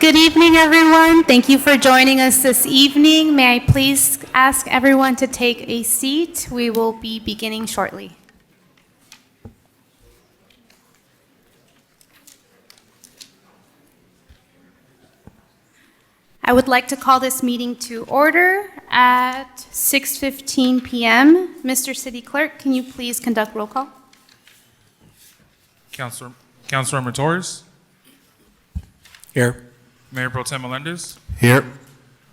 Good evening, everyone. Thank you for joining us this evening. May I please ask everyone to take a seat? We will be beginning shortly. I would like to call this meeting to order at 6:15 p.m. Mr. City Clerk, can you please conduct roll call? Councilor Torres, Here. Mayor Pro Tem Melendez, Here.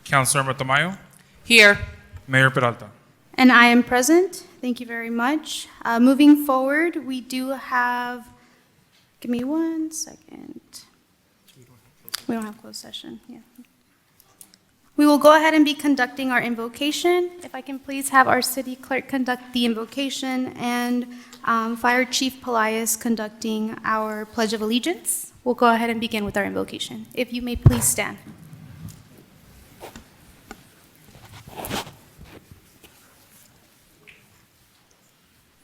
Councilor Tamayo, Here. Mayor Peralta. And I am present. Thank you very much. Moving forward, we do have, give me 1 second. We don't have closed session, yeah. We will go ahead and be conducting our invocation. If I can please have our city clerk conduct the invocation and Fire Chief Pelias conducting our Pledge of Allegiance. We'll go ahead and begin with our invocation. If you may please stand.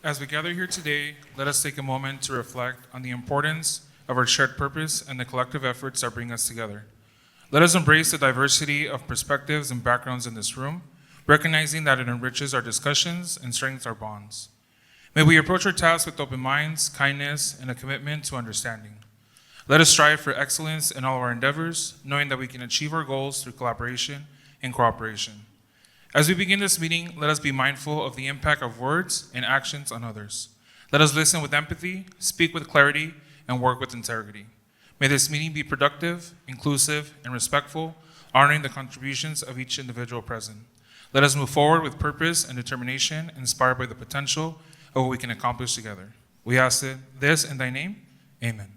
As we gather here today, let us take a moment to reflect on the importance of our shared purpose and the collective efforts that bring us together. Let us embrace the diversity of perspectives and backgrounds in this room, recognizing that it enriches our discussions and strengthens our bonds. May we approach our tasks with open minds, kindness, and a commitment to understanding. Let us strive for excellence in all of our endeavors, knowing that we can achieve our goals through collaboration and cooperation. As we begin this meeting, let us be mindful of the impact of words and actions on others. Let us listen with empathy, speak with clarity, and work with integrity. May this meeting be productive, inclusive, and respectful, honoring the contributions of each individual present. Let us move forward with purpose and determination, inspired by the potential of what we can accomplish together. We ask this in thy name, amen.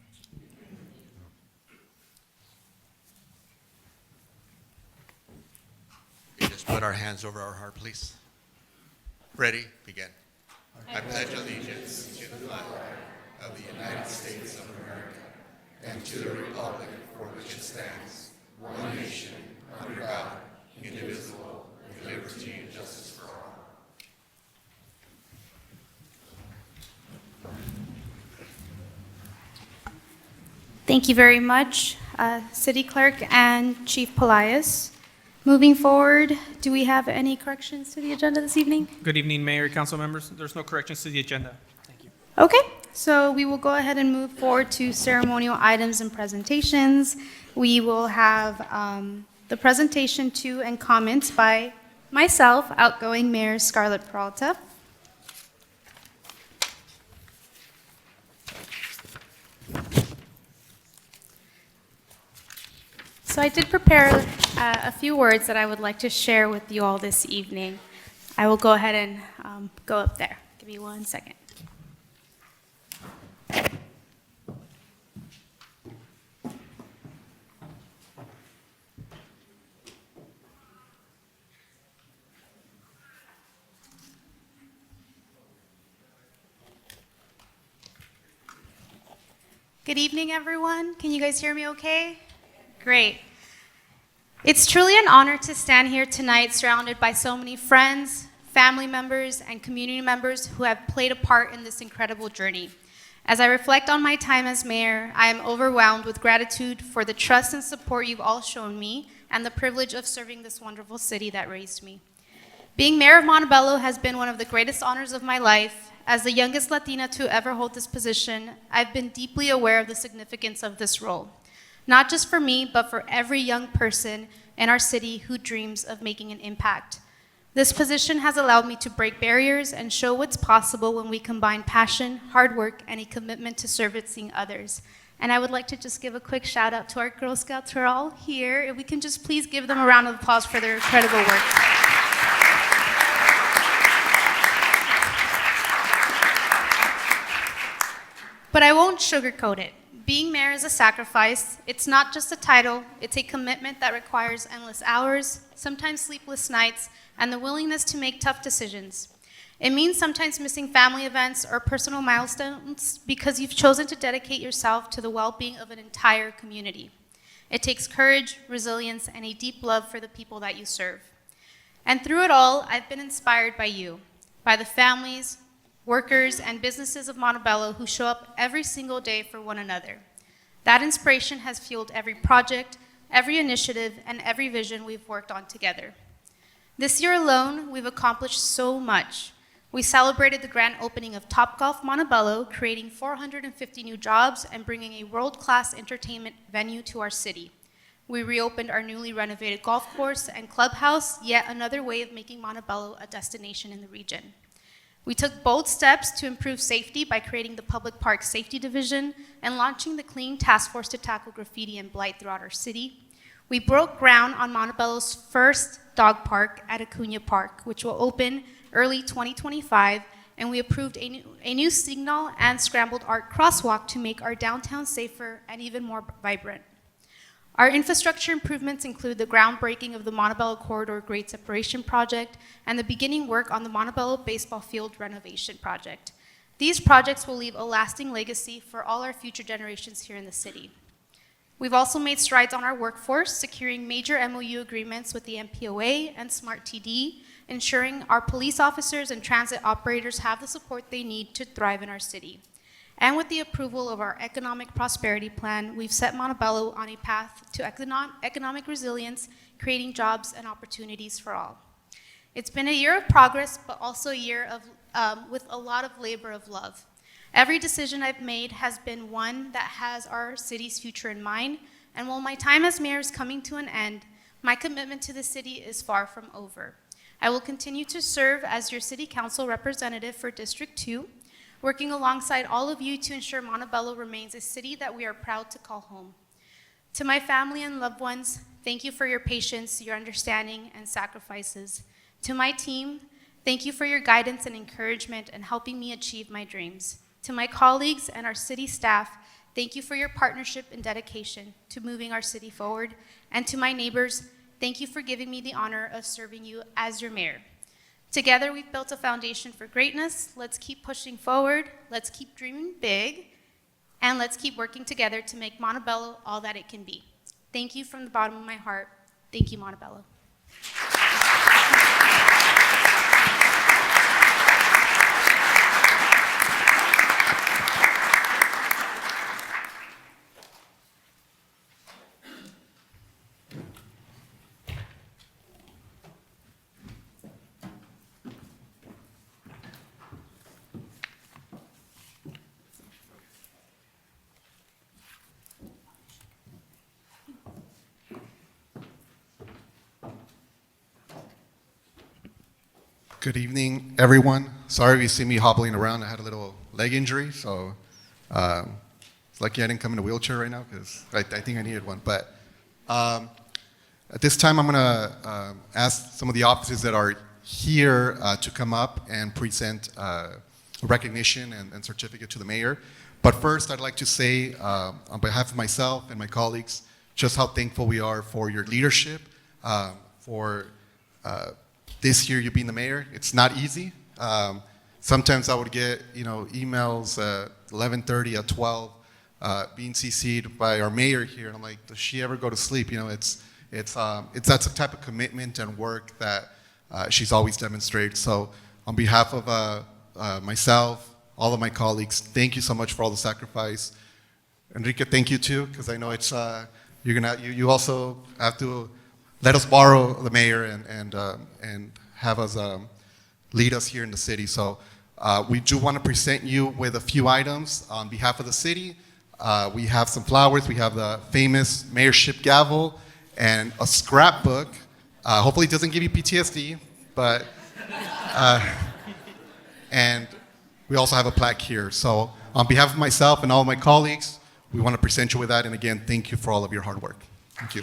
We just put our hands over our heart, please. Ready? Begin. I pledge allegiance to the flag of the United States of America and to the republic for which it stands, one nation, under God, indivisible, with liberty and justice for all. Thank you very much, City Clerk and Chief Pelias. Moving forward, do we have any corrections to the agenda this evening? Good evening, Mayor, Council members. There's no corrections to the agenda. Thank you. Okay, so we will go ahead and move forward to ceremonial items and presentations. We will have the presentation to and comments by myself, outgoing Mayor Scarlett Peralta. So I did prepare a few words that I would like to share with you all this evening. I will go ahead and go up there. Give me 1 second. Good evening, everyone. Can you guys hear me okay? Great. It's truly an honor to stand here tonight surrounded by so many friends, family members, and community members who have played a part in this incredible journey. As I reflect on my time as mayor, I am overwhelmed with gratitude for the trust and support you've all shown me and the privilege of serving this wonderful city that raised me. Being mayor of Montebello has been one of the greatest honors of my life. As the youngest Latina to ever hold this position, I've been deeply aware of the significance of this role. Not just for me, but for every young person in our city who dreams of making an impact. This position has allowed me to break barriers and show what's possible when we combine passion, hard work, and a commitment to servicing others. And I would like to just give a quick shout out to our Girl Scouts who are all here. If we can just please give them a round of applause for their incredible work. But I won't sugarcoat it. Being mayor is a sacrifice. It's not just a title, it's a commitment that requires endless hours, sometimes sleepless nights, and the willingness to make tough decisions. It means sometimes missing family events or personal milestones because you've chosen to dedicate yourself to the well-being of an entire community. It takes courage, resilience, and a deep love for the people that you serve. And through it all, I've been inspired by you, by the families, workers, and businesses of Montebello who show up every single day for one another. That inspiration has fueled every project, every initiative, and every vision we've worked on together. This year alone, we've accomplished so much. We celebrated the grand opening of Topgolf Montebello, creating 450 new jobs and bringing a world-class entertainment venue to our city. We reopened our newly renovated golf course and clubhouse, yet another way of making Montebello a destination in the region. We took bold steps to improve safety by creating the Public Park Safety Division and launching the Clean Task Force to tackle graffiti and blight throughout our city. We broke ground on Montebello's first dog park at Acuna Park, which will open early 2025, and we approved a new signal and scrambled art crosswalk to make our downtown safer and even more vibrant. Our infrastructure improvements include the groundbreaking of the Montebello Corridor Grade Separation Project and the beginning work on the Montebello Baseball Field renovation project. These projects will leave a lasting legacy for all our future generations here in the city. We've also made strides on our workforce, securing major MOU agreements with the MPOA and Smart TD, ensuring our police officers and transit operators have the support they need to thrive in our city. And with the approval of our economic prosperity plan, we've set Montebello on a path to economic resilience, creating jobs and opportunities for all. It's been a year of progress, but also a year of with a lot of labor of love. Every decision I've made has been one that has our city's future in mind, and while my time as mayor is coming to an end, my commitment to the city is far from over. I will continue to serve as your city council representative for District 2, working alongside all of you to ensure Montebello remains a city that we are proud to call home. To my family and loved ones, thank you for your patience, your understanding, and sacrifices. To my team, thank you for your guidance and encouragement in helping me achieve my dreams. To my colleagues and our city staff, thank you for your partnership and dedication to moving our city forward. And to my neighbors, thank you for giving me the honor of serving you as your mayor. Together, we've built a foundation for greatness. Let's keep pushing forward, let's keep dreaming big, and let's keep working together to make Montebello all that it can be. Thank you from the bottom of my heart. Thank you, Montebello. Good evening, everyone. Sorry if you see me hobbling around. I had a little leg injury, so it's lucky I didn't come in a wheelchair right now because I think I needed one. But at this time, I'm going to ask some of the officers that are here to come up and present recognition and certificate to the mayor. But first, I'd like to say, on behalf of myself and my colleagues, just how thankful we are for your leadership, for this year you being the mayor. It's not easy. Sometimes I would get emails at 11:30, at 12, being CC'd by our mayor here, and I'm like, does she ever go to sleep? It's that's the type of commitment and work that she's always demonstrated. So on behalf of myself, all of my colleagues, thank you so much for all the sacrifice. Enrique, thank you too, because I know it's you also have to let us borrow the mayor and have us lead us here in the city. So we do want to present you with a few items on behalf of the city. We have some flowers. We have the famous mayorship gavel and a scrapbook. Hopefully it doesn't give you PTSD, but and we also have a plaque here. So on behalf of myself and all of my colleagues, we want to present you with that. And again, thank you for all of your hard work. Thank you.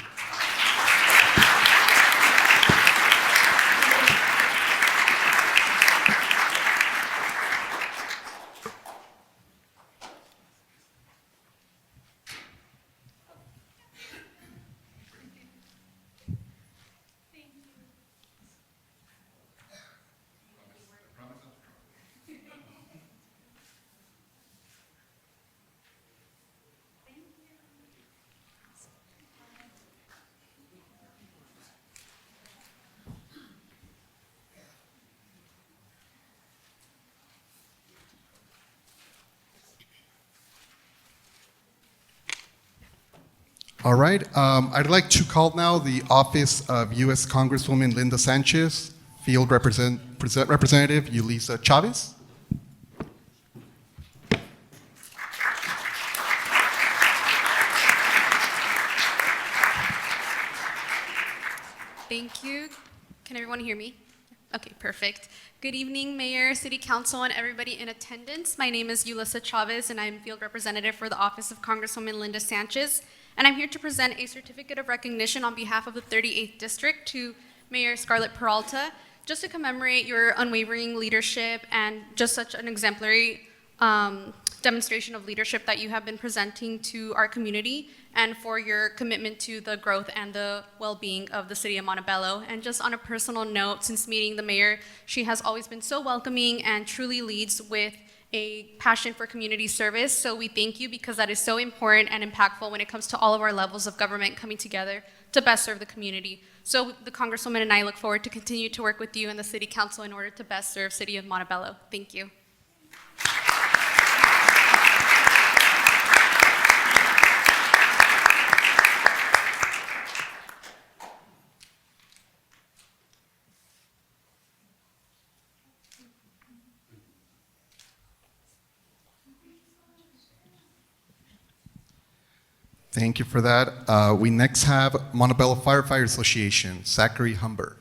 All right. I'd like to call now the office of U.S. Congresswoman Linda Sanchez, Field Representative Yulisa Chavez. Thank you. Can everyone hear me? Okay, perfect. Good evening, Mayor, City Council, and everybody in attendance. My name is Yulisa Chavez, and I'm Field Representative for the Office of Congresswoman Linda Sanchez. And I'm here to present a certificate of recognition on behalf of the 38th District to Mayor Scarlett Peralta, just to commemorate your unwavering leadership and just such an exemplary demonstration of leadership that you have been presenting to our community, and for your commitment to the growth and the well-being of the city of Montebello. And just on a personal note, since meeting the mayor, she has always been so welcoming and truly leads with a passion for community service. So we thank you, because that is so important and impactful when it comes to all of our levels of government coming together to best serve the community. So the Congresswoman and I look forward to continue to work with you and the City Council in order to best serve City of Montebello. Thank you. Thank you for that. We next have Montebello Firefighter Association, Zachary Humber.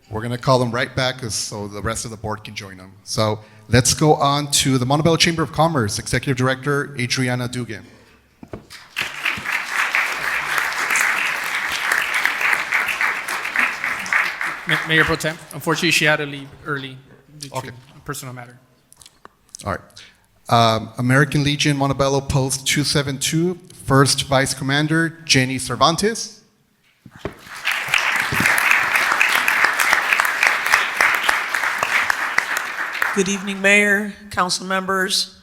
We're going to call them right back so the rest of the board can join them. So let's go on to the Montebello Chamber of Commerce, Executive Director Adriana Dugan. Mayor Pro Tem, unfortunately, she had to leave early due to Okay. a personal matter. All right. American Legion Montebello Post 272, First Vice Commander Jenny Cervantes. Good evening, Mayor, council members,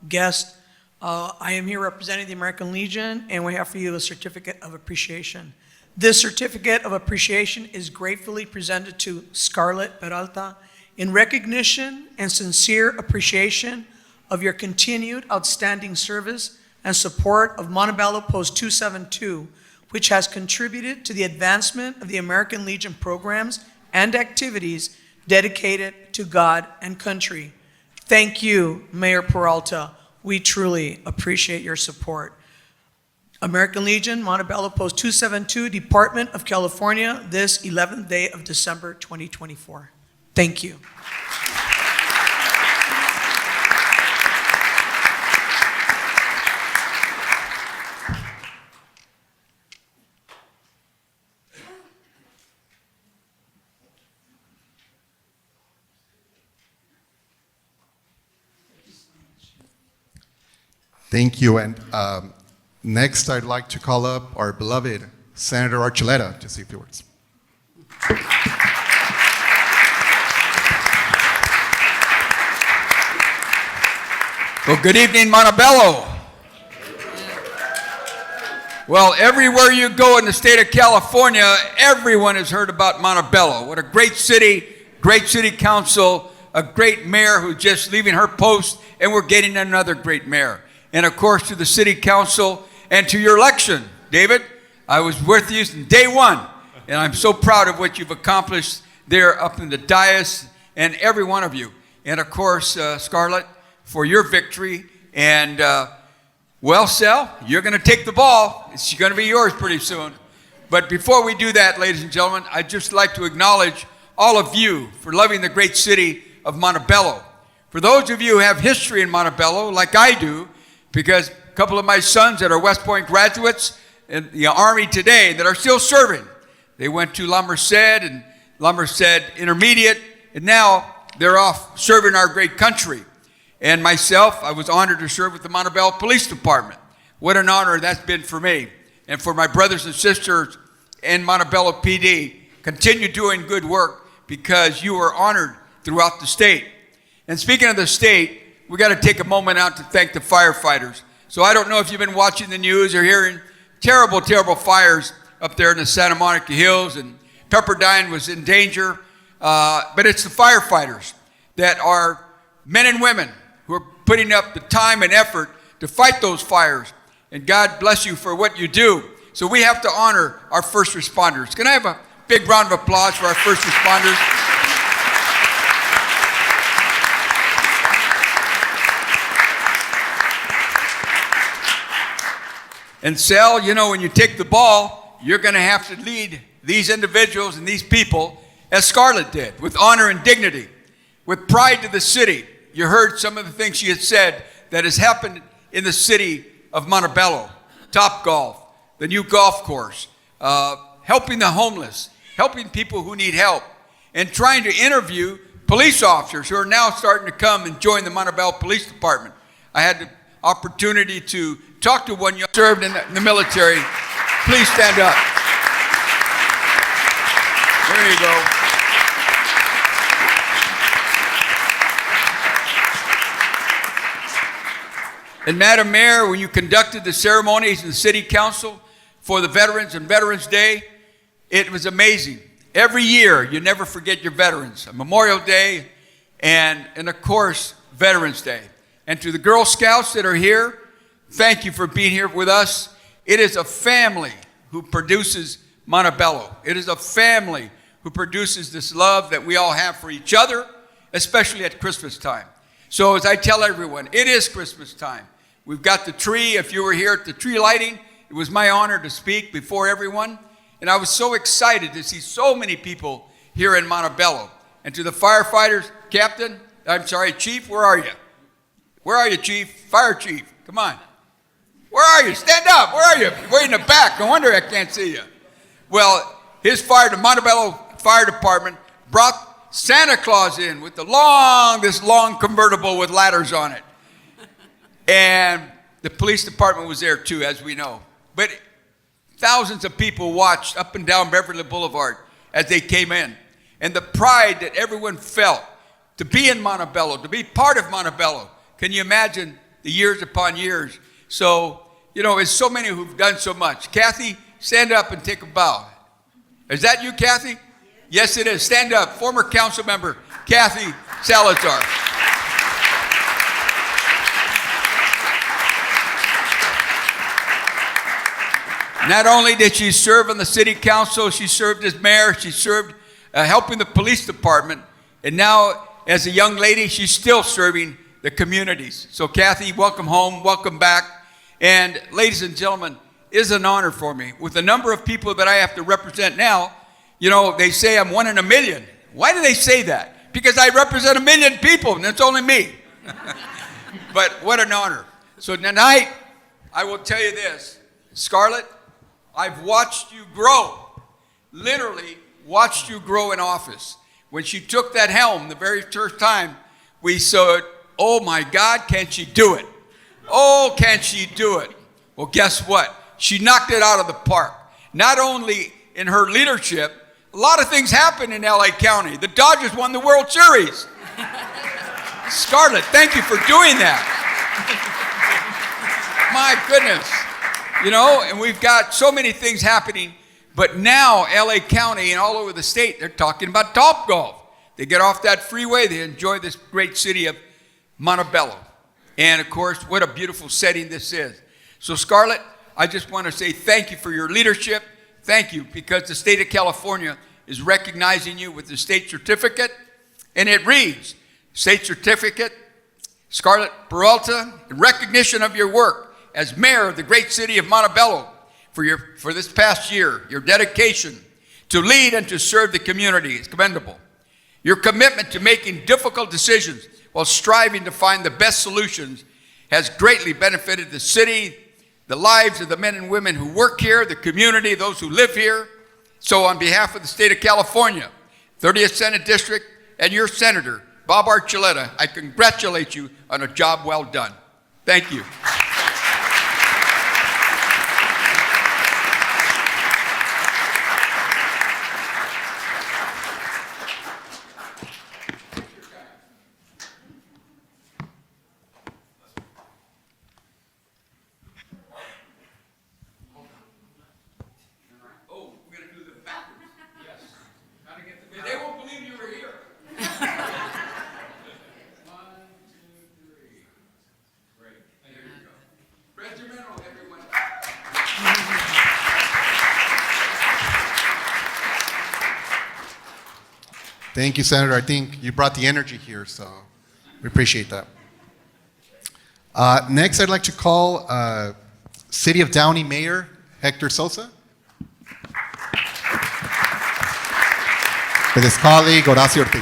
guests. I am here representing the American Legion, and we have for you a certificate of appreciation. This certificate of appreciation is gratefully presented to Scarlett Peralta in recognition and sincere appreciation of your continued outstanding service and support of Montebello Post 272, which has contributed to the advancement of the American Legion programs and activities dedicated to God and country. Thank you, Mayor Peralta. We truly appreciate your support. American Legion, Montebello Post 272, Department of California, this 11th day of December 2024. Thank you. Thank you. And next, I'd like to call up our beloved Senator Archuleta to say a few words. Well, good evening, Montebello. Well, everywhere you go in the state of California, everyone has heard about Montebello. What a great city council, a great mayor who's just leaving her post, and we're getting another great mayor. And of course, to the city council and to your election, David. I was with you from day one, and I'm so proud of what you've accomplished there up in the dais, and every one of you. And of course, Scarlett, for your victory. And well, Sel, you're going to take the ball. It's going to be yours pretty soon. But before we do that, ladies and gentlemen, I'd just like to acknowledge all of you for loving the great city of Montebello. For those of you who have history in Montebello, like I do, because a couple of my sons that are West Point graduates in the Army today that are still serving, they went to La Merced and La Merced Intermediate, and now they're off serving our great country. And myself, I was honored to serve with the Montebello Police Department. What an honor that's been for me. And for my brothers and sisters in Montebello PD, continue doing good work because you are honored throughout the state. And speaking of the state, we got to take a moment out to thank the firefighters. So I don't know if you've been watching the news or hearing terrible, terrible fires up there in the Santa Monica Hills, and Pepperdine was in danger. But it's the firefighters that are men and women who are putting up the time and effort to fight those fires. And God bless you for what you do. So we have to honor our first responders. Can I have a big round of applause for our first responders? And Sal, you know, when you take the ball, you're going to have to lead these individuals and these people as Scarlett did, with honor and dignity, with pride to the city. You heard some of the things she had said that has happened in the city of Montebello, Top Golf, the new golf course, helping the homeless, helping people who need help, and trying to interview police officers who are now starting to come and join the Montebello Police Department. I had the opportunity to talk to one young served in the military. Please stand up. There you go. And Madam Mayor, when you conducted the ceremonies in the City Council for the Veterans and Veterans Day, it was amazing. Every year, you never forget your veterans. Memorial Day and of course, Veterans Day. And to the Girl Scouts that are here, thank you for being here with us. It is a family who produces Montebello. It is a family who produces this love that we all have for each other, especially at Christmas time. So as I tell everyone, it is Christmas time. We've got the tree. If you were here at the tree lighting, it was my honor to speak before everyone. And I was so excited to see so many people here in Montebello. And to the firefighters, Chief, where are you? Where are you, Chief? Fire Chief, come on. Where are you? Stand up. Where are you? You're way in the back. No wonder I can't see you. Well, the Montebello Fire Department brought Santa Claus in with this long convertible with ladders on it. And the police department was there too, as we know. But thousands of people watched up and down Beverly Boulevard as they came in. And the pride that everyone felt to be in Montebello, to be part of Montebello. Can you imagine the years upon years? So, you know, it's so many who've done so much. Kathy, stand up and take a bow. Is that you, Kathy? Yes, it is. Stand up. Former council member, Kathy Salazar. Not only did she serve on the city council, she served as mayor, she served helping the police department, and now as a young lady, she's still serving the communities. So Kathy, welcome home, welcome back. And ladies and gentlemen, it is an honor for me. With the number of people that I have to represent now, you know, they say I'm 1 in a million. Why do they say that? Because I represent 1 million people, and it's only me. But what an honor. So tonight, I will tell you this, Scarlett, I've watched you grow, literally watched you grow in office. When she took that helm the very first time, we saw it, oh my God, can she do it? Oh, can she do it? Well, guess what? She knocked it out of the park. Not only in her leadership, a lot of things happened in LA County. The Dodgers won the World Series. Scarlett, thank you for doing that. My goodness. You know, and we've got so many things happening, but now LA County and all over the state, they're talking about Top Golf. They get off that freeway, they enjoy this great city of Montebello. And of course, what a beautiful setting this is. So Scarlett, I just want to say thank you for your leadership. Thank you, because the state of California is recognizing you with the state certificate, and it reads, State Certificate, Scarlett Peralta, in recognition of your work as mayor of the great city of Montebello for this past year. Your dedication to lead and to serve the community is commendable. Your commitment to making difficult decisions while striving to find the best solutions has greatly benefited the city, the lives of the men and women who work here, the community, those who live here. So on behalf of the state of California, 30th Senate District, and your Senator, Bob Archuleta, I congratulate you on a job well done. Thank you. Thank you, Senator. I think you brought the energy here, so we appreciate that. Next, I'd like to call City of Downey Mayor Hector Sosa with his colleague Horacio Ortiz.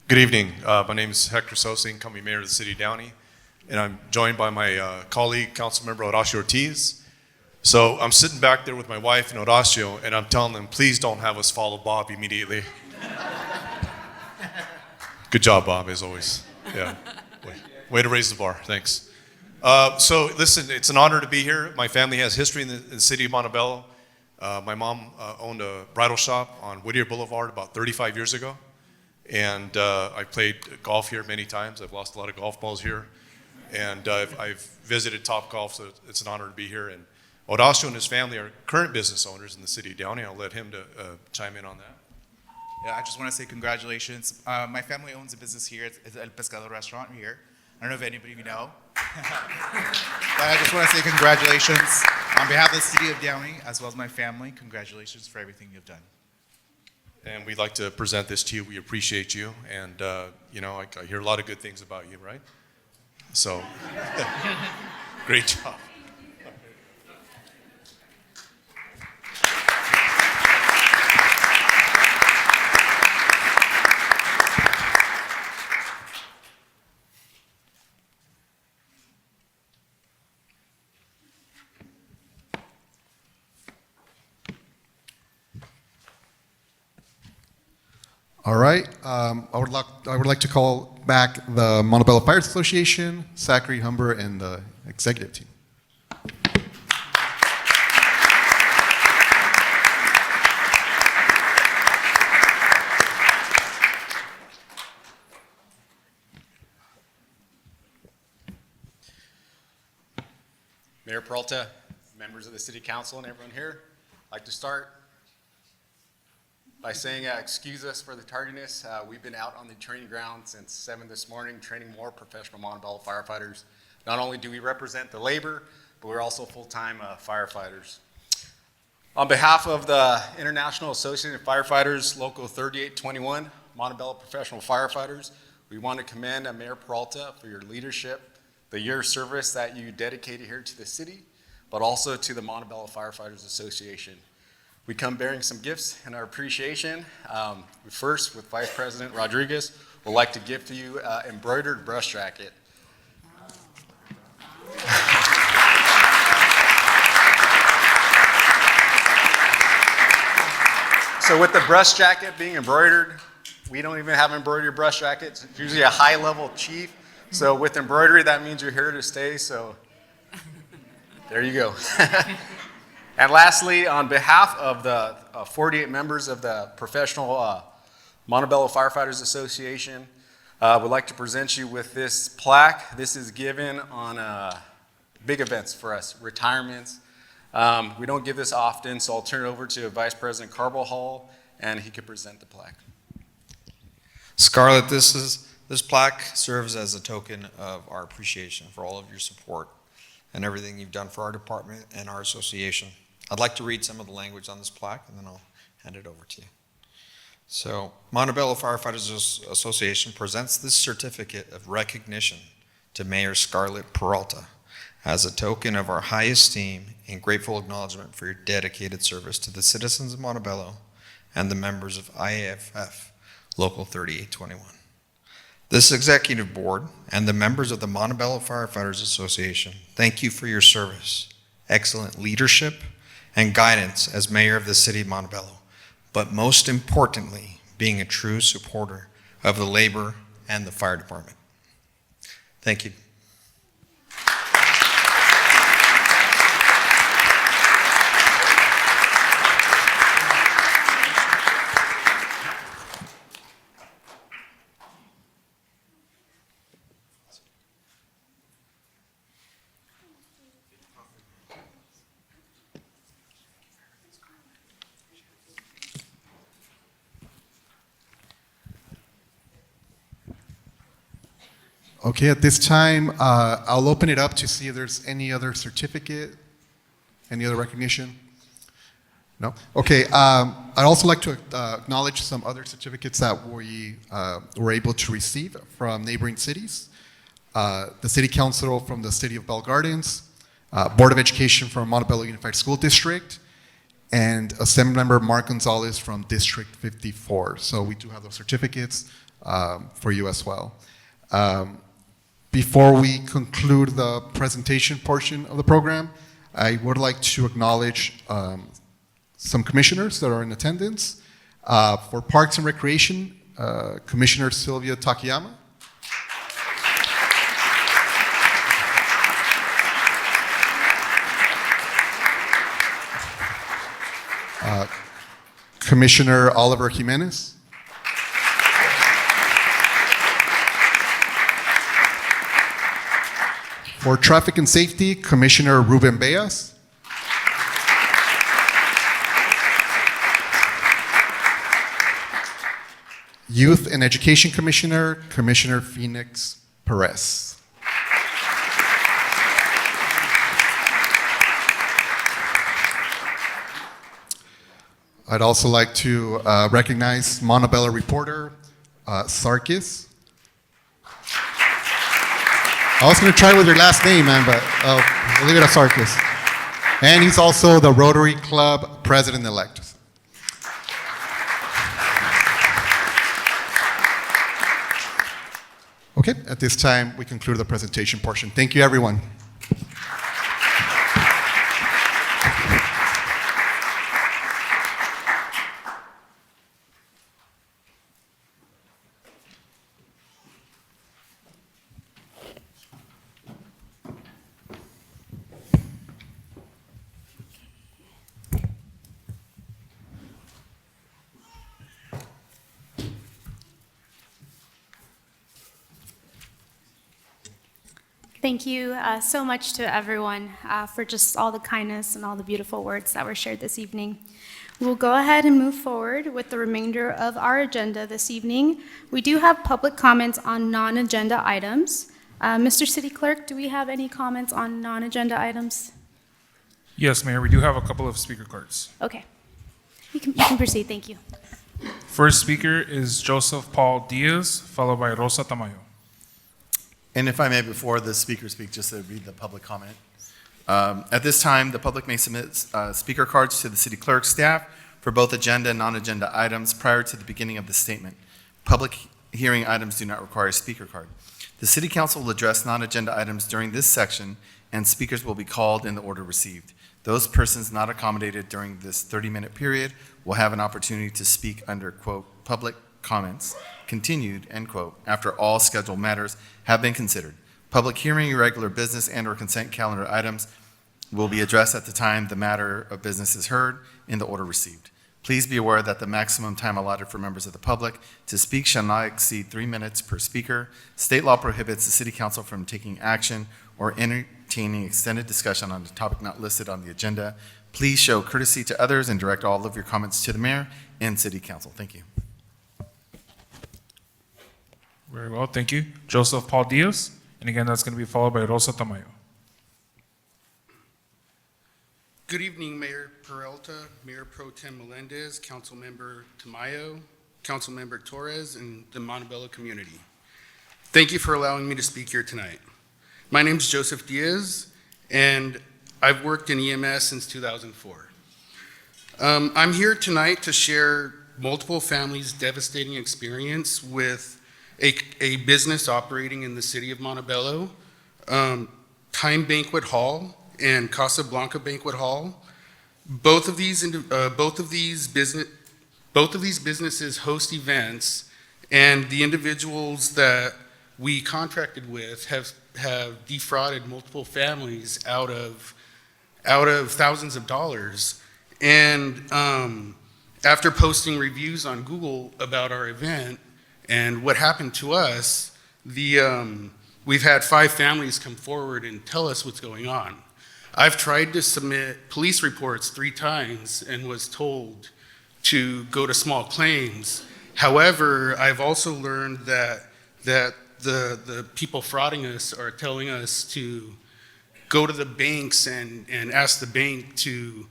Good evening. My name is Hector Sosa, incoming mayor of the city of Downey, and I'm joined by my colleague, Councilmember Horacio Ortiz. So I'm sitting back there with my wife and Horacio, and I'm telling them, please don't have us follow Bob immediately. Good job, Bob, as always. Yeah, way to raise the bar. Thanks. So listen, it's an honor to be here. My family has history in the city of Montebello. My mom owned a bridal shop on Whittier Boulevard about 35 years ago. And I played golf here many times. I've lost a lot of golf balls here. And I've visited Top Golf, so it's an honor to be here. And Horacio and his family are current business owners in the city of Downey. I'll let him to chime in on that. Yeah, I just want to say congratulations. My family owns a business here. It's El Pescador restaurant here. I don't know if anybody of you know. But I just want to say congratulations. On behalf of the city of Downey, as well as my family, congratulations for everything you've done. And we'd like to present this to you. We appreciate you. And, you know, I hear a lot of good things about you, right? So, great job. All right. I would like to call back the Montebello Fire Association, Zachary Humber, and the executive team. Mayor Peralta, members of the City Council, and everyone here, I'd like to start by saying excuse us for the tardiness. We've been out on the training ground since 7 this morning, training more professional Montebello firefighters. Not only do we represent the labor, but we're also full-time firefighters. On behalf of the International Association of Firefighters, Local 3821, Montebello Professional Firefighters, we want to commend Mayor Peralta for your leadership, the year of service that you dedicated here to the city, but also to the Montebello Firefighters Association. We come bearing some gifts in our appreciation. First, with Vice President Rodriguez, we'd like to gift to you an embroidered brush jacket. So with the brush jacket being embroidered, we don't even have embroidered brush jackets. It's usually a high-level chief. So with embroidery, that means you're here to stay. So there you go. And lastly, on behalf of the 48 members of the Professional Montebello Firefighters Association, we'd like to present you with this plaque. This is given on big events for us, retirements. We don't give this often, so I'll turn it over to Vice President Carbajal, and he can present the plaque. Scarlett, this plaque serves as a token of our appreciation for all of your support and everything you've done for our department and our association. I'd like to read some of the language on this plaque, and then I'll hand it over to you. So, Montebello Firefighters Association presents this certificate of recognition to Mayor Scarlett Peralta as a token of our high esteem and grateful acknowledgement for your dedicated service to the citizens of Montebello and the members of IAFF Local 3821. This executive board and the members of the Montebello Firefighters Association thank you for your service, excellent leadership, and guidance as mayor of the city of Montebello, but most importantly, being a true supporter of the labor and the fire department. Thank you. Okay, at this time, I'll open it up to see if there's any other certificate, any other recognition. No? Okay, I'd also like to acknowledge some other certificates that we were able to receive from neighboring cities. The City Council from the City of Bell Gardens, Board of Education from Montebello Unified School District, and Assemblymember Mark Gonzalez from District 54. So we do have those certificates for you as well. Before we conclude the presentation portion of the program, I would like to acknowledge some commissioners that are in attendance. For Parks and Recreation, Commissioner Sylvia Takayama. Commissioner Oliver Jimenez. For Traffic and Safety, Commissioner Ruben Beas. Youth and Education Commissioner, Commissioner Phoenix Perez. I'd also like to recognize Montebello reporter Sarkis. I was going to try with your last name, man, but we'll leave it at Sarkis. And he's also the Rotary Club president-elect. Okay, at this time, we conclude the presentation portion. Thank you, everyone. Thank you so much to everyone for just all the kindness and all the beautiful words that were shared this evening. We'll go ahead and move forward with the remainder of our agenda this evening. We do have public comments on non-agenda items. Mr. City Clerk, do we have any comments on non-agenda items? Yes, Mayor, we do have a couple of speaker cards. Okay. You can proceed, thank you. First speaker is Joseph Paul Diaz, followed by Rosa Tamayo. And if I may, before the speaker speaks, just to read the public comment. At this time, the public may submit speaker cards to the city clerk staff for both agenda and non-agenda items prior to the beginning of the statement. Public hearing items do not require a speaker card. The city council will address non-agenda items during this section, and speakers will be called in the order received. Those persons not accommodated during this 30-minute period will have an opportunity to speak under, quote, public comments, continued, end quote, after all scheduled matters have been considered. Public hearing, irregular business, and/or consent calendar items will be addressed at the time the matter of business is heard in the order received. Please be aware that the maximum time allotted for members of the public to speak shall not exceed 3 minutes per speaker. State law prohibits the city council from taking action or entertaining extended discussion on the topic not listed on the agenda. Please show courtesy to others and direct all of your comments to the mayor and city council. Thank you. Very well, thank you. Joseph Paul Diaz, and again, that's going to be followed by Rosa Tamayo. Good evening, Mayor Peralta, Mayor Pro Tem Melendez, Councilmember Tamayo, Councilmember Torres, and the Montebello community. Thank you for allowing me to speak here tonight. My name is Joseph Diaz, and I've worked in EMS since 2004. I'm here tonight to share multiple families' devastating experience with a business operating in the city of Montebello, Time Banquet Hall and Casablanca Banquet Hall. Both of these businesses host events, and the individuals that we contracted with have defrauded multiple families out of thousands of dollars. And after posting reviews on Google about our event and what happened to us, we've had 5 families come forward and tell us what's going on. I've tried to submit police reports 3 times and was told to go to small claims. However, I've also learned that the people frauding us are telling us to go to the banks and ask the bank to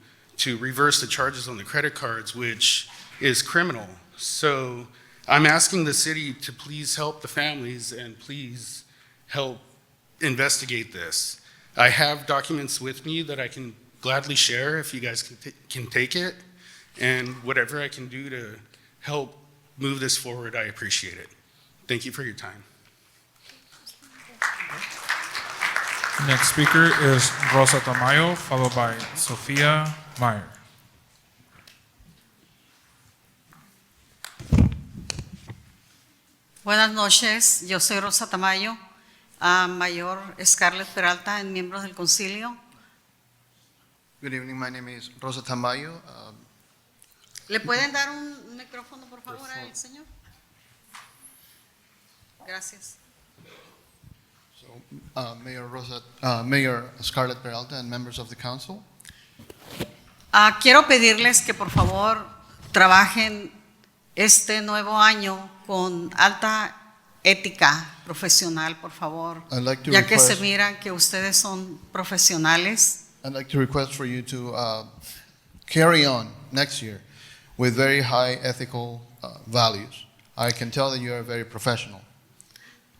reverse the charges on the credit cards, which is criminal. So I'm asking the city to please help the families and please help investigate this. I have documents with me that I can gladly share if you guys can take it, and whatever I can do to help move this forward, I appreciate it. Thank you for your time. Next speaker is Rosa Tamayo, followed by Sophia Meyer. Buenas noches, yo soy Rosa Tamayo, Mayor Scarlett Peralta, en miembros del concilio. Good evening, my name is Rosa Tamayo. ¿Le pueden dar un micrófono, por favor, al señor? Gracias. Mayor Scarlett Peralta and members of the council. Quiero pedirles que por favor trabajen este nuevo año con alta ética profesional, por favor, ya que se miran que ustedes son profesionales. I'd like to request for you to carry on next year with very high ethical values. I can tell that you are very professional.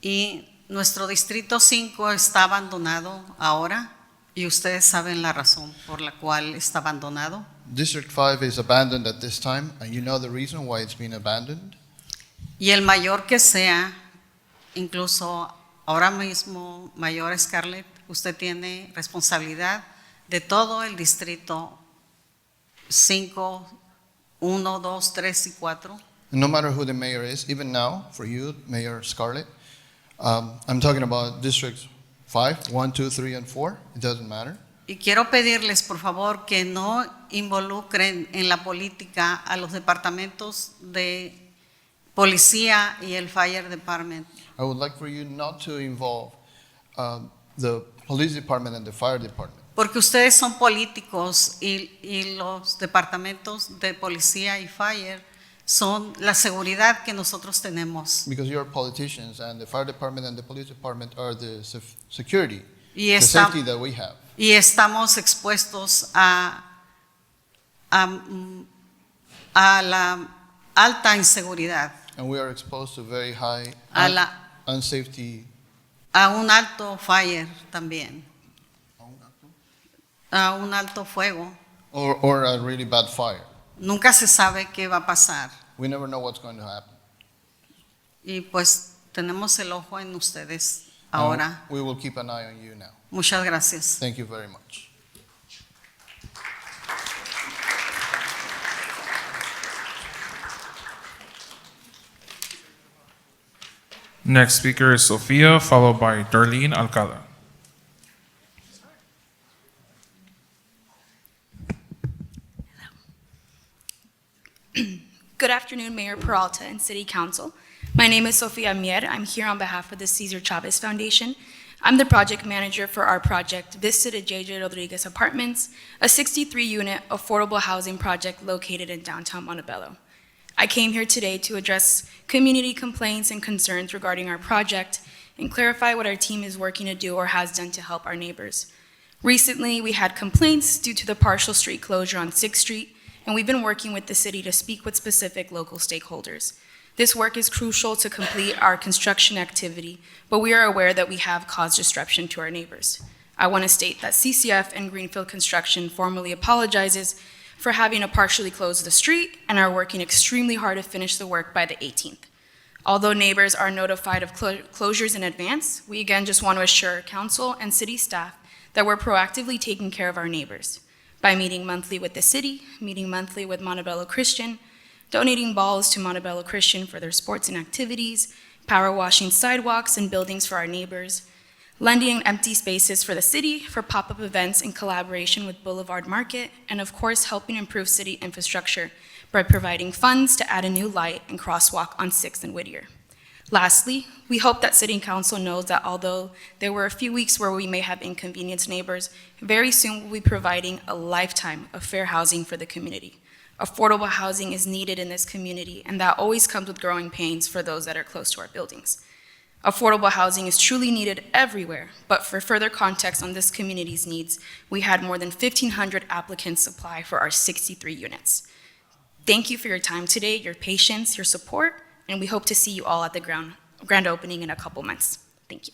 Y nuestro distrito 5 está abandonado ahora y ustedes saben la razón por la cual está abandonado. District 5 is abandoned at this time, and you know the reason why it's been abandoned. Y el mayor que sea, incluso ahora mismo, Mayor Scarlett, usted tiene responsabilidad de todo el distrito 5, 1, 2, 3 y 4. No matter who the mayor is, even now, for you, Mayor Scarlett, I'm talking about Districts 5, 1, 2, 3, and 4. It doesn't matter. Y quiero pedirles, por favor, que no involucren en la política a los departamentos de policía y el Fire Department. I would like for you not to involve the police department and the fire department. Porque ustedes son políticos y los departamentos de policía y fire son la seguridad que nosotros tenemos. Because you are politicians, and the fire department and the police department are the security, Y, the safety that we have. Y estamos expuestos a la alta inseguridad, And we are exposed to very high unsafety. a un alto fire también, a un alto fuego. Or a really bad fire. Nunca se sabe qué va a pasar. We never know what's going to happen. Y pues tenemos el ojo en ustedes ahora. We will keep an eye on you now. Muchas gracias. Thank you very much. Next speaker is Sophia, followed by Darlene Alcala. Good afternoon, Mayor Peralta and City Council. My name is Sofia Mier. I'm here on behalf of the Cesar Chavez Foundation. I'm the project manager for our project, Vista de J.J. Rodriguez Apartments, a 63-unit affordable housing project located in downtown Montebello. I came here today to address community complaints and concerns regarding our project and clarify what our team is working to do or has done to help our neighbors. Recently, we had complaints due to the partial street closure on 6th Street, and we've been working with the city to speak with specific local stakeholders. This work is crucial to complete our construction activity, but we are aware that we have caused disruption to our neighbors. I want to state that CCF and Greenfield Construction formally apologizes for having to partially close the street and are working extremely hard to finish the work by the 18th. Although neighbors are notified of closures in advance, we again just want to assure council and city staff that we're proactively taking care of our neighbors by meeting monthly with the city, meeting monthly with Montebello Christian, donating balls to Montebello Christian for their sports and activities, power washing sidewalks and buildings for our neighbors, lending empty spaces for the city for pop-up events in collaboration with Boulevard Market, and of course helping improve city infrastructure by providing funds to add a new light and crosswalk on 6th and Whittier. Lastly, we hope that City Council knows that although there were a few weeks where we may have inconvenienced neighbors, very soon we'll be providing a lifetime of fair housing for the community. Affordable housing is needed in this community, and that always comes with growing pains for those that are close to our buildings. Affordable housing is truly needed everywhere, but for further context on this community's needs, we had more than 1,500 applicants apply for our 63 units. Thank you for your time today, your patience, your support, and we hope to see you all at the grand opening in a couple months. Thank you.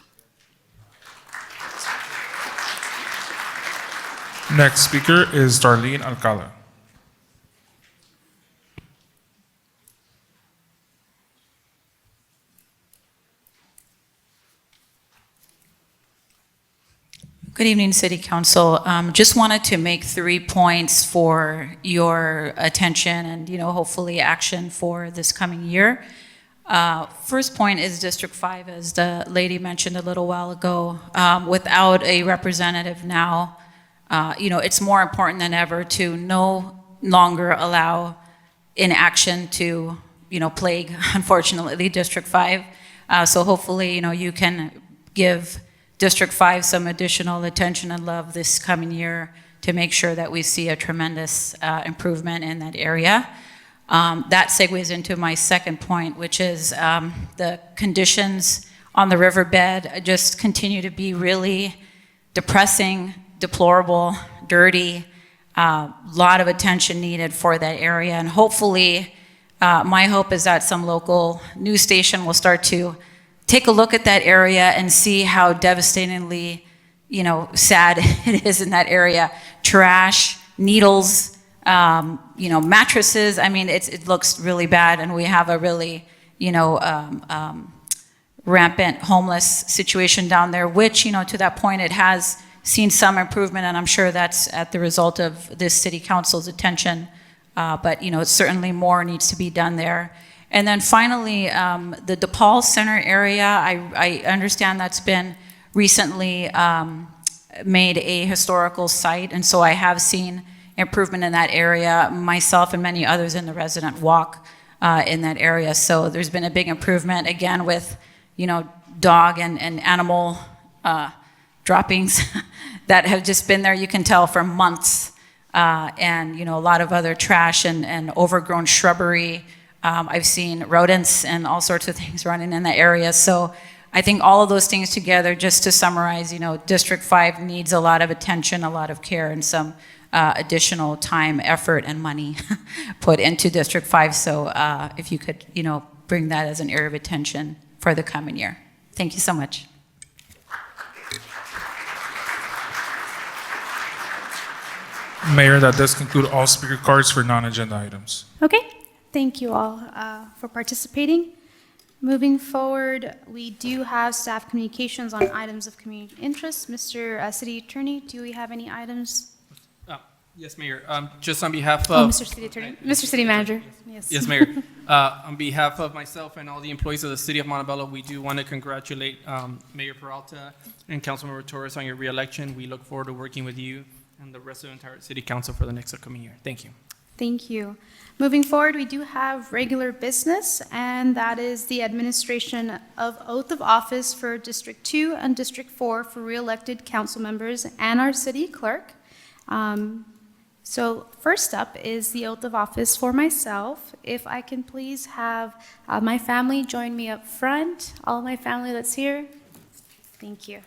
Next speaker is Darlene Alcala. Good evening, City Council. Just wanted to make 3 points for your attention and, hopefully action for this coming year. First point is District 5, as the lady mentioned a little while ago. Without a representative now, it's more important than ever to no longer allow inaction to, plague, unfortunately, District 5. So hopefully, you can give District 5 some additional attention and love this coming year to make sure that we see a tremendous improvement in that area. That segues into my second point, which is the conditions on the riverbed just continue to be really depressing, deplorable, dirty. Lot of attention needed for that area, and hopefully, my hope is that some local news station will start to take a look at that area and see how devastatingly, sad it is in that area. Trash, needles, mattresses. I mean, it looks really bad, and we have a really, rampant homeless situation down there, which, to that point, it has seen some improvement, and I'm sure that's at the result of this City Council's attention. But, certainly more needs to be done there. And then finally, the DePaul Center area, I understand that's been recently made a historical site, and so I have seen improvement in that area. Myself and many others in the resident walk in that area, so there's been a big improvement, again, with, dog and animal droppings that have just been there, you can tell, for months, and, a lot of other trash and overgrown shrubbery. I've seen rodents and all sorts of things running in the area. So I think all of those things together, just to summarize, District 5 needs a lot of attention, a lot of care, and some additional time, effort, and money put into District 5. So if you could, bring that as an area of attention for the coming year. Thank you so much. Mayor, that does conclude all speaker cards for non-agenda items. Okay, thank you all for participating. Moving forward, we do have staff communications on items of community interest. Mr. City Attorney, do we have any items? Yes, Mayor. Just on behalf Oh, of... Mr. City Attorney, Mr. City Manager, yes. Yes, Mayor. On behalf of myself and all the employees of the City of Montebello, we do want to congratulate Mayor Peralta and Councilmember Torres on your reelection. We look forward to working with you and the rest of the entire City Council for the next upcoming year. Thank you. Thank you. Moving forward, we do have regular business, and that is the administration of oath of office for District 2 and District 4 for re-elected council members and our city clerk. So first up is the oath of office for myself. If I can please have my family join me up front, all my family that's here. Thank you.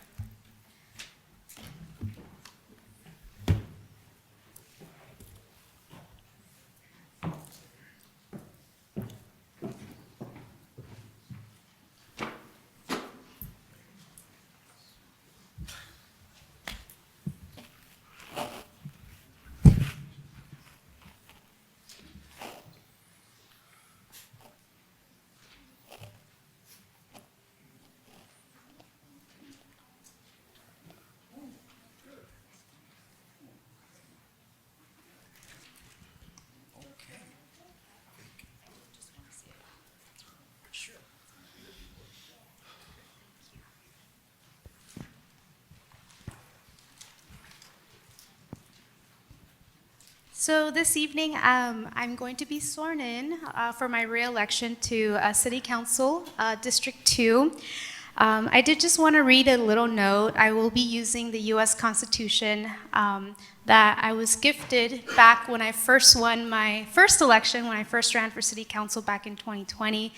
So this evening, I'm going to be sworn in for my re-election to City Council, District 2. I did just want to read a little note. I will be using the U.S. Constitution that I was gifted back when I first won my first election, when I first ran for City Council back in 2020,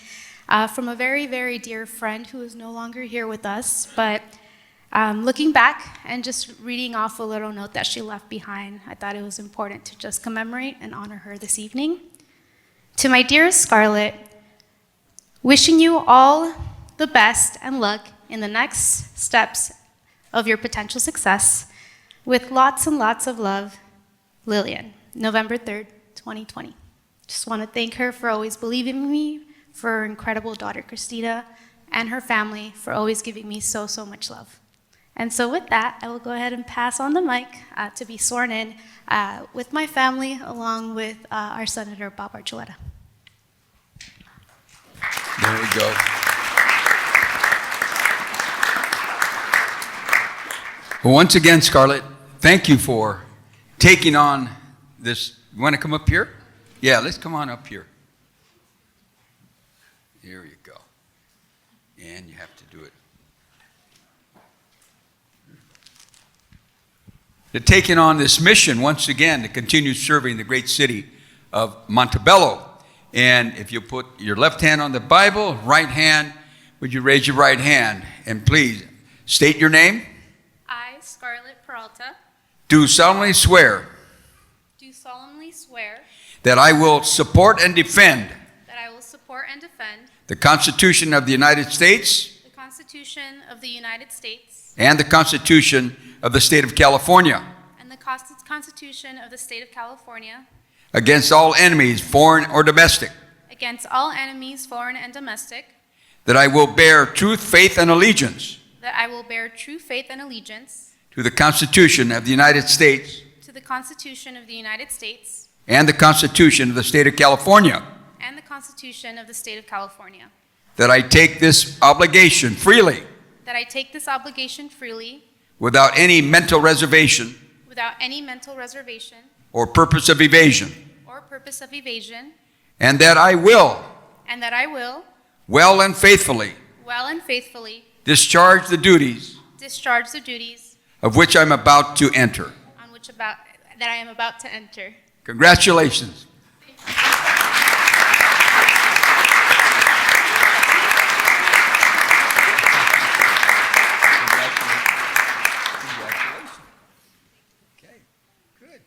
from a very, very dear friend who is no longer here with us. But looking back and just reading off a little note that she left behind, I thought it was important to just commemorate and honor her this evening. To my dearest Scarlett, wishing you all the best and luck in the next steps of your potential success. With lots and lots of love, Lillian, November 3rd, 2020. Just want to thank her for always believing in me, for her incredible daughter, Christina, and her family for always giving me so, so much love. And so with that, I will go ahead and pass on the mic to be sworn in with my family, along with our Senator, Bob Archuleta. There we go. Well, once again, Scarlett, thank you for taking on this. You want to come up here? Yeah, let's come on up here. Here you go. And you have to do it. You're taking on this mission once again to continue serving the great city of Montebello. And if you put your left hand on the Bible, right hand, would you raise your right hand? And please state your name. I, Scarlett Peralta, Do solemnly swear do solemnly swear that I will support and defend that I will support and defend the Constitution of the United States the Constitution of the United States and the Constitution of the State of California and the Constitution of the State of California against all enemies, foreign or domestic, against all enemies, foreign and domestic, that I will bear truth, faith, and allegiance that I will bear true faith and allegiance to the Constitution of the United States to the Constitution of the United States and the Constitution of the State of California, and the Constitution of the State of California, that I take this obligation freely that I take this obligation freely without any mental reservation without any mental reservation or purpose of evasion, or purpose of evasion, and that I will and that I will, well and faithfully well and faithfully, discharge the duties discharge the duties of which I'm about to enter. that I am about to enter. Congratulations. Okay, good.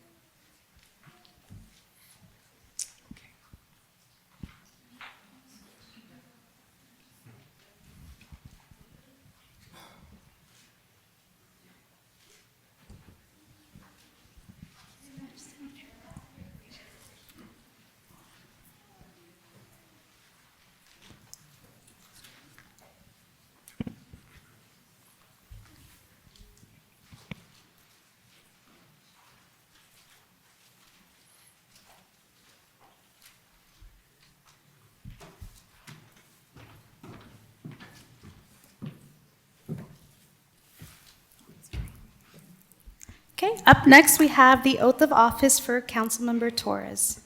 Okay, up next we have the oath of office for Councilmember Torres.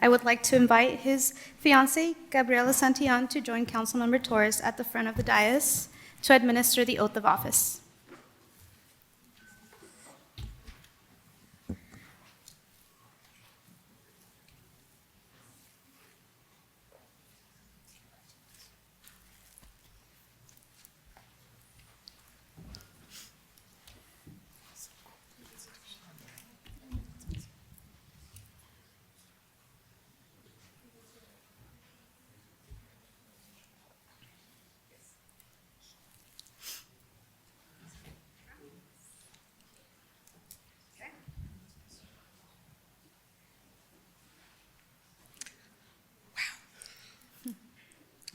I would like to invite his fiancée, Gabriela Santillan, to join Councilmember Torres at the front of the dais to administer the oath of office.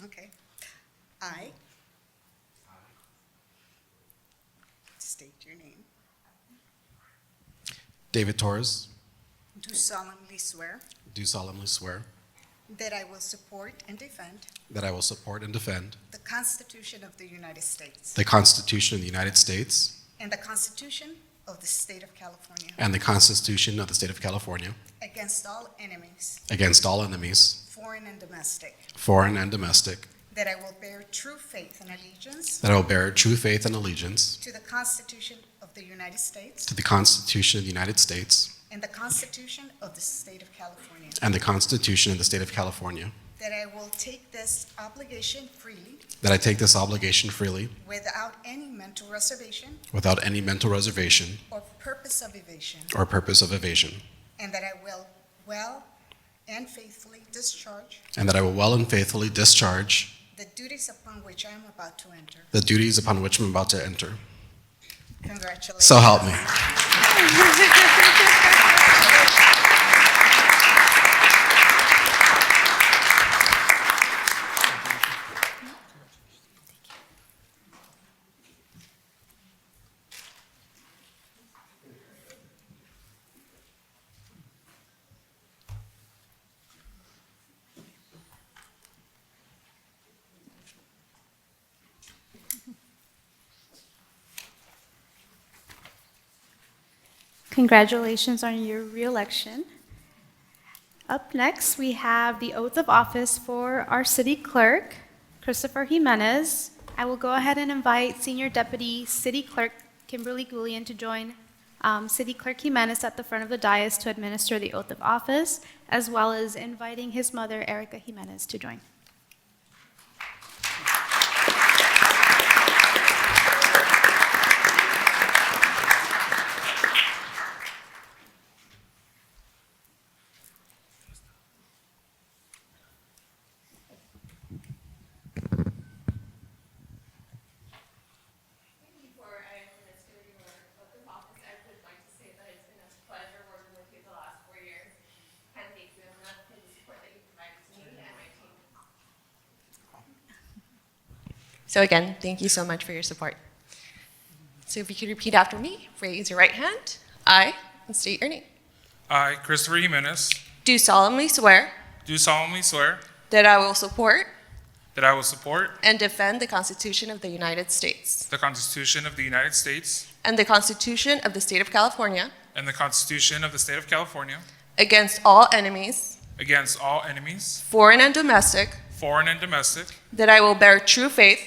Okay. I state your name. David Torres, Do solemnly swear do solemnly swear that I will support and defend that I will support and defend the Constitution of the United States the Constitution of the United States and the Constitution of the State of California and the Constitution of the State of California against all enemies, against all enemies, foreign and domestic, foreign and domestic, that I will bear true faith and allegiance that I will bear true faith and allegiance to the Constitution of the United States to the Constitution of the United States and the Constitution of the State of California, and the Constitution of the State of California, that I will take this obligation freely that I take this obligation freely without any mental reservation without any mental reservation or purpose of evasion, or purpose of evasion, and that I will well and faithfully discharge and that I will well and faithfully discharge the duties upon which I am about to enter. the duties upon which I'm about to enter. Congratulations. So help me. Congratulations on your reelection. Up next, we have the oath of office for our city clerk, Christopher Jimenez. I will go ahead and invite Senior Deputy City Clerk Kimberly Goulian to join City Clerk Jimenez at the front of the dais to administer the oath of office, as well as inviting his mother, Erica Jimenez, to join. So again, thank you so much for your support. So if you could repeat after me, raise your right hand. I, and state your name. I, Christopher Jimenez, Do solemnly swear do solemnly swear that I will support that I will support and defend the Constitution of the United States the Constitution of the United States and the Constitution of the State of California and the Constitution of the State of California against all enemies, against all enemies, foreign and domestic, foreign and domestic, that I will bear true faith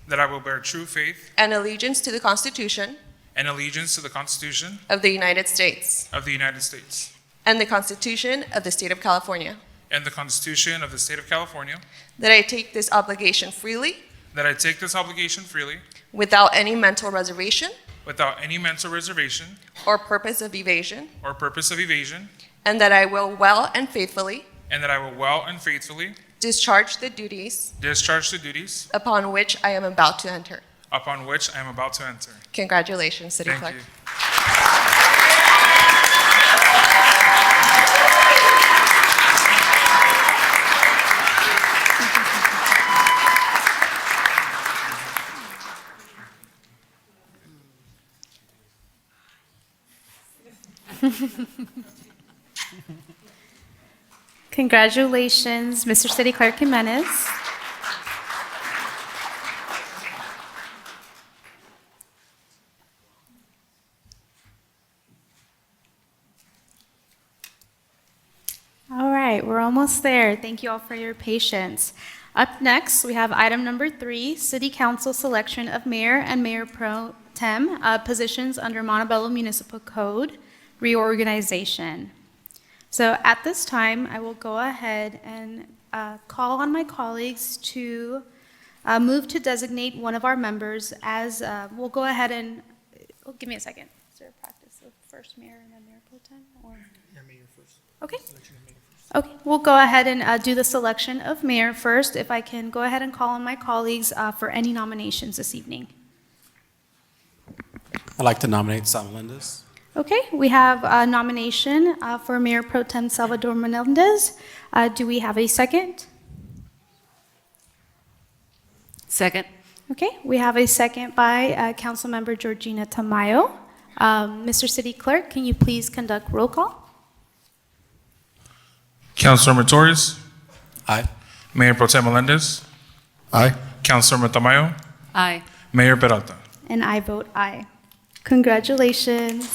that I will bear true faith and allegiance to the Constitution and allegiance to the Constitution of the United States of the United States and the Constitution of the State of California, and the Constitution of the State of California, that I take this obligation freely that I take this obligation freely without any mental reservation without any mental reservation or purpose of evasion, or purpose of evasion, and that I will well and faithfully and that I will well and faithfully discharge the duties discharge the duties upon which I am about to enter. upon which I am about to enter. Congratulations, City Thank Clerk. you. Congratulations, Mr. City Clerk Jimenez. All right, we're almost there. Thank you all for your patience. Up next, we have item number 3, City Council selection of Mayor and Mayor Pro Tem positions under Montebello Municipal Code reorganization. So at this time, I will go ahead and call on my colleagues to move to designate one of our members as, we'll go ahead and, oh, give me a second. Is there a practice of first mayor and then mayor pro tem? Or? Yeah, mayor first. Okay. Okay, we'll go ahead and do the selection of mayor first. If I can go ahead and call on my colleagues for any nominations this evening. I'd like to nominate Sam Melendez. Okay, we have a nomination for Mayor Pro Tem Salvador Menendez. Do we have a second? Second. Okay, we have a second by Councilmember Georgina Tamayo. Mr. City Clerk, can you please conduct roll call? Councilor Torres? Aye. Mayor Pro Tem Melendez? Aye. Councilor Tamayo? Aye. Mayor Peralta? And I vote aye. Congratulations.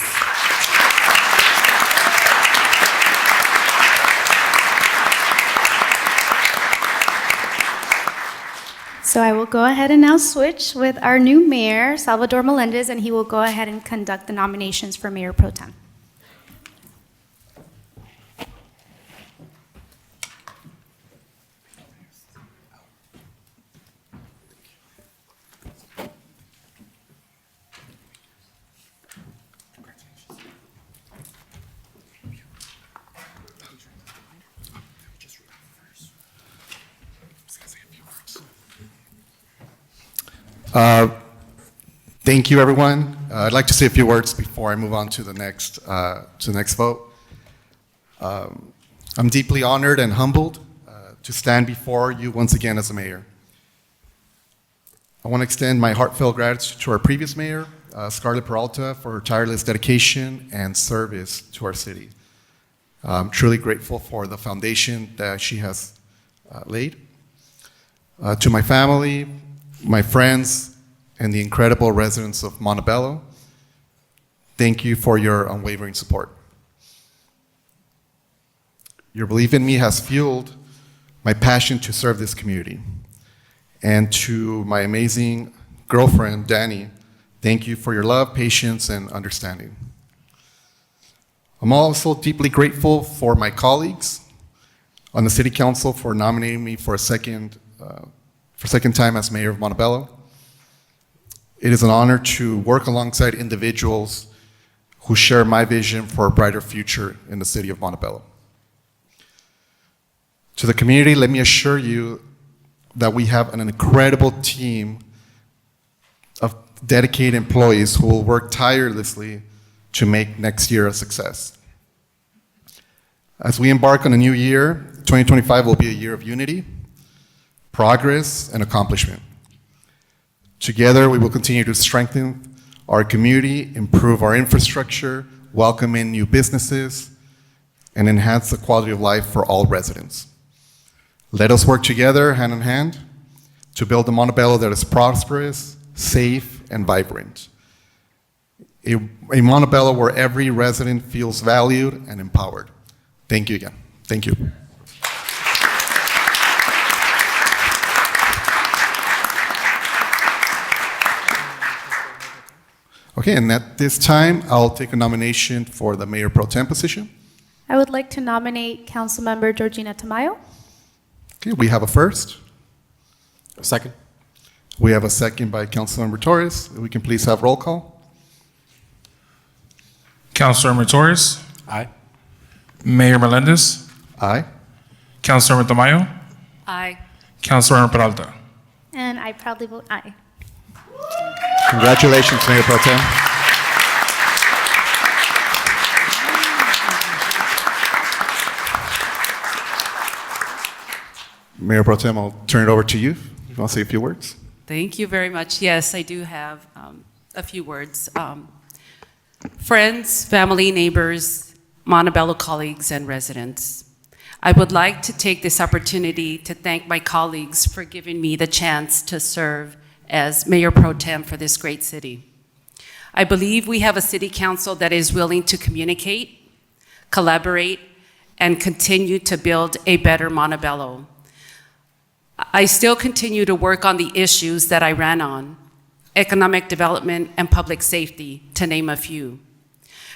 So I will go ahead and now switch with our new mayor, Salvador Melendez, and he will go ahead and conduct the nominations for Mayor Pro Tem. Thank you, everyone. I'd like to say a few words before I move on to the next vote. I'm deeply honored and humbled to stand before you once again as a mayor. I want to extend my heartfelt gratitude to our previous mayor, Scarlett Peralta, for her tireless dedication and service to our city. I'm truly grateful for the foundation that she has laid. To my family, my friends, and the incredible residents of Montebello, thank you for your unwavering support. Your belief in me has fueled my passion to serve this community. And to my amazing girlfriend, Danny, thank you for your love, patience, and understanding. I'm also deeply grateful for my colleagues on the City Council for nominating me for a second time as Mayor of Montebello. It is an honor to work alongside individuals who share my vision for a brighter future in the city of Montebello. To the community, let me assure you that we have an incredible team of dedicated employees who will work tirelessly to make next year a success. As we embark on a new year, 2025 will be a year of unity, progress, and accomplishment. Together, we will continue to strengthen our community, improve our infrastructure, welcome in new businesses, and enhance the quality of life for all residents. Let us work together, hand in hand, to build a Montebello that is prosperous, safe, and vibrant. A Montebello where every resident feels valued and empowered. Thank you again. Thank you. Okay, and at this time, I'll take a nomination for the Mayor Pro Tem position. I would like to nominate Councilmember Georgina Tamayo. Okay, we have a first. Second. We have a second by Councilmember Torres. If we can please have roll call. Councilmember Torres. Aye. Mayor Melendez. Aye. Councilmember Tamayo. Aye. Councilmember Peralta. And I proudly vote aye. Congratulations, Mayor Pro Tem. Mayor Pro Tem, I'll turn it over to you. You want to say a few words? Thank you very much. Yes, I do have a few words. Friends, family, neighbors, Montebello colleagues, and residents, I would like to take this opportunity to thank my colleagues for giving me the chance to serve as Mayor Pro Tem for this great city. I believe we have a city council that is willing to communicate, collaborate, and continue to build a better Montebello. I still continue to work on the issues that I ran on, economic development and public safety, to name a few.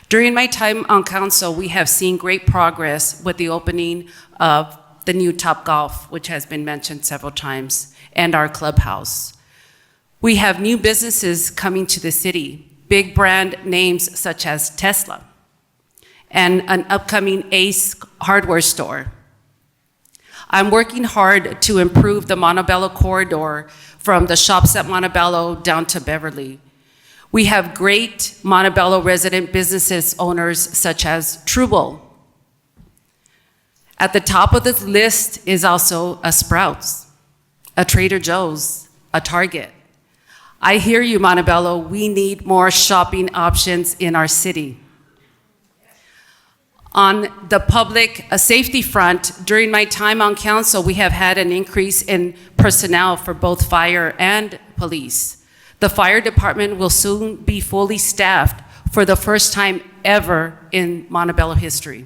During my time on council, we have seen great progress with the opening of the new Topgolf, which has been mentioned several times, and our clubhouse. We have new businesses coming to the city, big brand names such as Tesla, and an upcoming Ace hardware store. I'm working hard to improve the Montebello corridor from the shops at Montebello down to Beverly. We have great Montebello resident businesses owners such as Trubel. At the top of this list is also a Sprouts, a Trader Joe's, a Target. I hear you, Montebello. We need more shopping options in our city. On the public safety front, during my time on council, we have had an increase in personnel for both fire and police. The fire department will soon be fully staffed for the first time ever in Montebello history.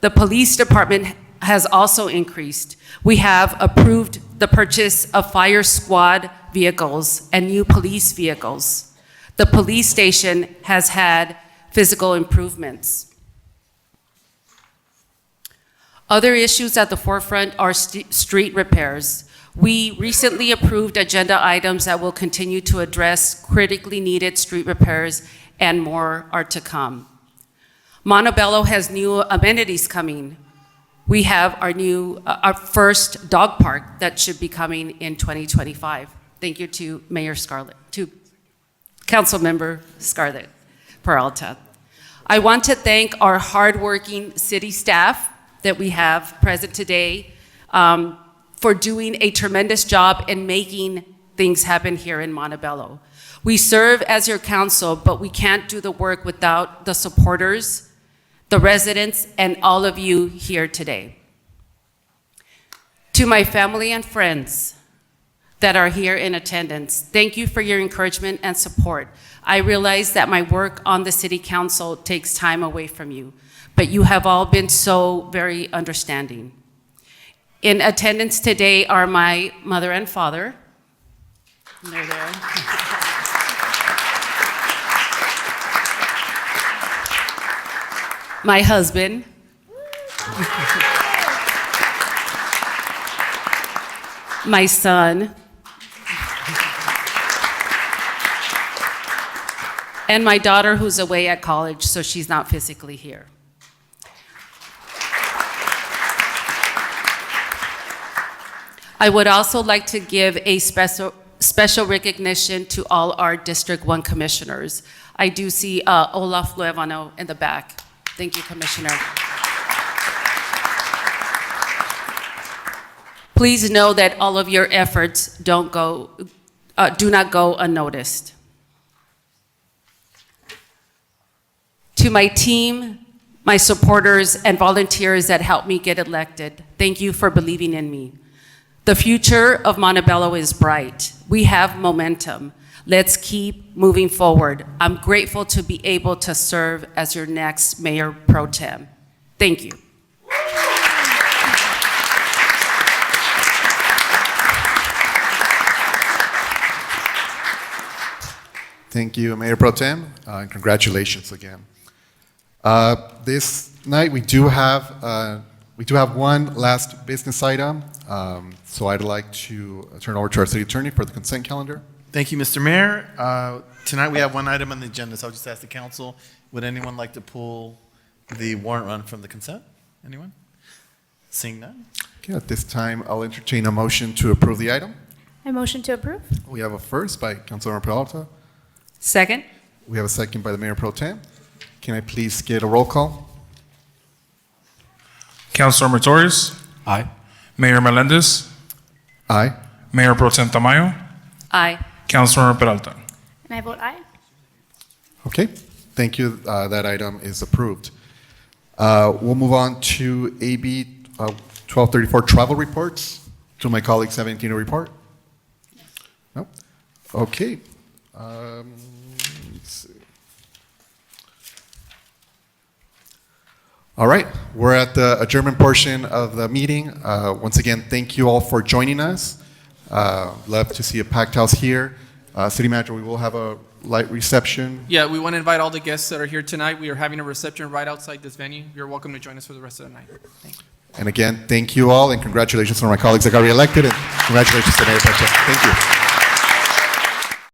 The police department has also increased. We have approved the purchase of fire squad vehicles and new police vehicles. The police station has had physical improvements. Other issues at the forefront are street repairs. We recently approved agenda items that will continue to address critically needed street repairs, and more are to come. Montebello has new amenities coming. We have our first dog park that should be coming in 2025. Thank you to Councilmember Scarlett Peralta. I want to thank our hardworking city staff that we have present today for doing a tremendous job in making things happen here in Montebello. We serve as your council, but we can't do the work without the supporters, the residents, and all of you here today. To my family and friends that are here in attendance, thank you for your encouragement and support. I realize that my work on the city council takes time away from you, but you have all been so very understanding. In attendance today are my mother and father. They're there. My husband. My son. And my daughter, who's away at college, so she's not physically here. I would also like to give a special recognition to all our District 1 commissioners. I do see Olaf Luevano in the back. Thank you, Commissioner. Please know that all of your efforts do not go unnoticed. To my team, my supporters, and volunteers that helped me get elected, thank you for believing in me. The future of Montebello is bright. We have momentum. Let's keep moving forward. I'm grateful to be able to serve as your next Mayor Pro Tem. Thank you. Thank you, Mayor Pro Tem, and congratulations again. This night we do have one last business item, so I'd like to turn over to our city attorney for the consent calendar. Thank you, Mr. Mayor. Tonight we have one item on the agenda, so I'll just ask the council, would anyone like to pull the warrant run from the consent? Anyone? Seeing none? Okay, at this time, I'll entertain a motion to approve the item. I motion to approve. We have a first by Councilmember Peralta. Second. We have a second by the Mayor Pro Tem. Can I please get a roll call? Councilmember Torres? Aye. Mayor Melendez? Aye. Mayor Pro Tem Tamayo? Aye. Councilmember Peralta? And I vote aye. Okay, thank you. That item is approved. We'll move on to AB 1234 travel reports. Do my colleagues have anything to report? No? Okay. Let's see. All right, we're at the adjournment portion of the meeting. Once again, thank you all for joining us. Love to see a packed house here. City Manager, we will have a light reception. Yeah, we want to invite all the guests that are here tonight. We are having a reception right outside this venue. You're welcome to join us for the rest of the night. Thank you. And again, thank you all, and congratulations to my colleagues that got reelected, and congratulations to Mayor Pro Tem. Thank you.